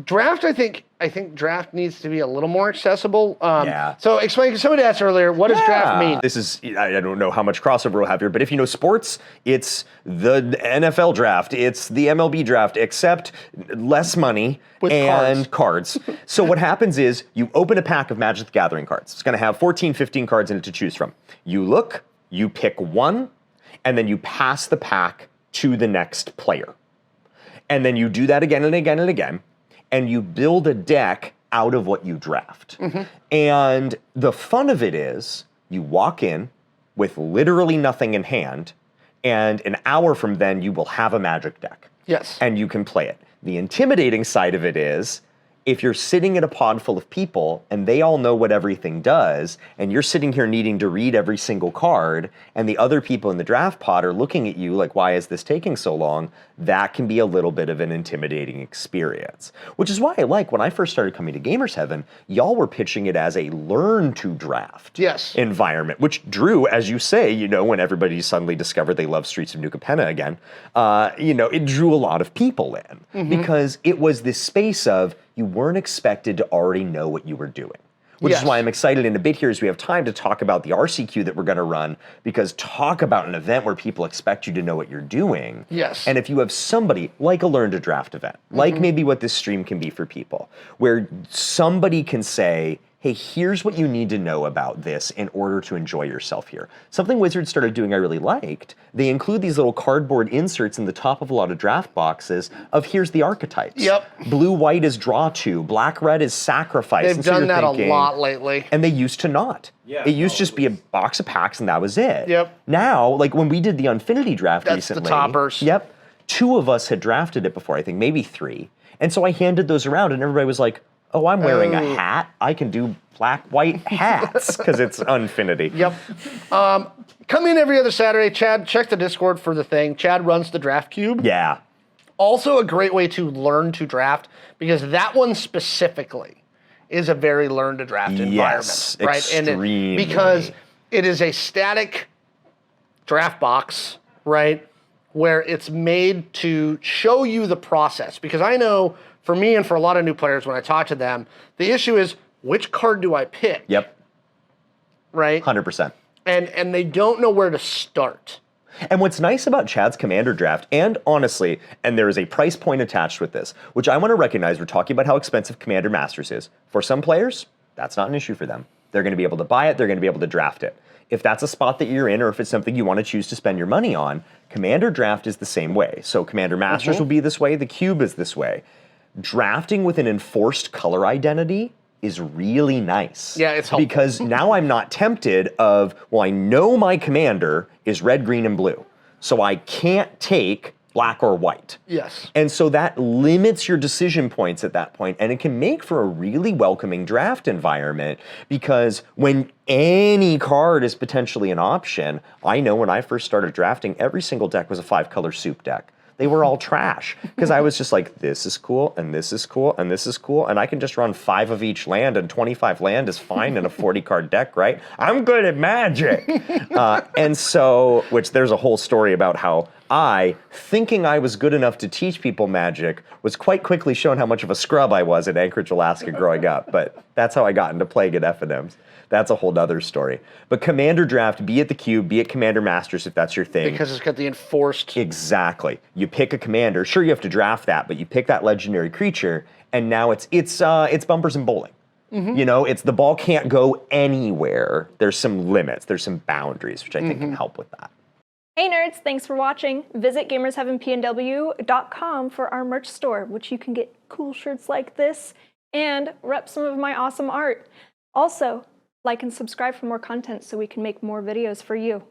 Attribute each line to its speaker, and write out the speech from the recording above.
Speaker 1: Draft, I think draft needs to be a little more accessible.
Speaker 2: Yeah.
Speaker 1: So explain, somebody asked earlier, what does draft mean?
Speaker 2: This is, I don't know how much crossover we'll have here, but if you know sports, it's the NFL draft, it's the MLB draft, except less money and cards. So what happens is you open a pack of Magic the Gathering cards. It's going to have 14, 15 cards in it to choose from. You look, you pick one, and then you pass the pack to the next player. And then you do that again and again and again. And you build a deck out of what you draft. And the fun of it is you walk in with literally nothing in hand, and an hour from then you will have a Magic deck.
Speaker 1: Yes.
Speaker 2: And you can play it. The intimidating side of it is if you're sitting in a pod full of people and they all know what everything does, and you're sitting here needing to read every single card, and the other people in the draft pod are looking at you like, why is this taking so long? That can be a little bit of an intimidating experience. Which is why I like, when I first started coming to Gamers Heaven, y'all were pitching it as a learn to draft environment, which drew, as you say, you know, when everybody suddenly discovered they love Streets of New Capenna again, you know, it drew a lot of people in because it was this space of, you weren't expected to already know what you were doing. Which is why I'm excited in a bit here as we have time to talk about the RCQ that we're gonna run, because talk about an event where people expect you to know what you're doing.
Speaker 1: Yes.
Speaker 2: And if you have somebody, like a Learn to Draft event, like maybe what this stream can be for people, where somebody can say, hey, here's what you need to know about this in order to enjoy yourself here. Something Wizards started doing I really liked, they include these little cardboard inserts in the top of a lot of draft boxes of here's the archetypes.
Speaker 1: Yep.
Speaker 2: Blue-white is draw to, black-red is sacrifice.
Speaker 1: They've done that a lot lately.
Speaker 2: And they used to not. Yeah, it used to just be a box of packs and that was it.
Speaker 1: Yep.
Speaker 2: Now, like when we did the Unfinity draft recently.
Speaker 1: That's the toppers.
Speaker 2: Yep. 2 of us had drafted it before, I think, maybe 3. And so I handed those around and everybody was like, oh, I'm wearing a hat. I can do black-white hats because it's Unfinity.
Speaker 1: Yep. Come in every other Saturday. Chad, check the Discord for the thing. Chad runs the Draft Cube.
Speaker 2: Yeah.
Speaker 1: Also a great way to learn to draft, because that one specifically is a very learn to draft environment. Right?
Speaker 2: Extremely.
Speaker 1: Because it is a static draft box, right? Where it's made to show you the process. Because I know for me and for a lot of new players, when I talk to them, the issue is, which card do I pick?
Speaker 2: Yep.
Speaker 1: Right?
Speaker 2: 100%.
Speaker 1: And they don't know where to start.
Speaker 2: And what's nice about Chad's Commander draft, and honestly, and there is a price point attached with this, which I want to recognize, we're talking about how expensive Commander Masters is. For some players, that's not an issue for them. They're going to be able to buy it, they're going to be able to draft it. If that's a spot that you're in, or if it's something you want to choose to spend your money on, Commander Draft is the same way. So Commander Masters will be this way, the Cube is this way. Drafting with an enforced color identity is really nice.
Speaker 1: Yeah, it's helpful.
Speaker 2: Because now I'm not tempted of, well, I know my commander is red, green, and blue, so I can't take black or white.
Speaker 1: Yes.
Speaker 2: And so that limits your decision points at that point, and it can make for a really welcoming draft environment, because when any card is potentially an option, I know when I first started drafting, every single deck was a 5-color soup deck. They were all trash, because I was just like, this is cool, and this is cool, and this is cool, and I can just run 5 of each land, and 25 land is fine in a 40-card deck, right? I'm good at Magic. And so, which there's a whole story about how I, thinking I was good enough to teach people Magic, was quite quickly shown how much of a scrub I was in Anchorage, Alaska growing up, but that's how I got into playing at FNMs. That's a whole nother story. But Commander Draft, be it the Cube, be it Commander Masters, if that's your thing.
Speaker 1: Because it's got the enforced.
Speaker 2: Exactly. You pick a commander. Sure, you have to draft that, but you pick that legendary creature, and now it's bumpers and bowling. You know, it's the ball can't go anywhere. There's some limits. There's some boundaries, which I think can help with that.
Speaker 3: Hey nerds, thanks for watching. Visit gamersheavenpnw.com for our merch store, which you can get cool shirts like this and rep some of my awesome art. Also, like and subscribe for more content so we can make more videos for you.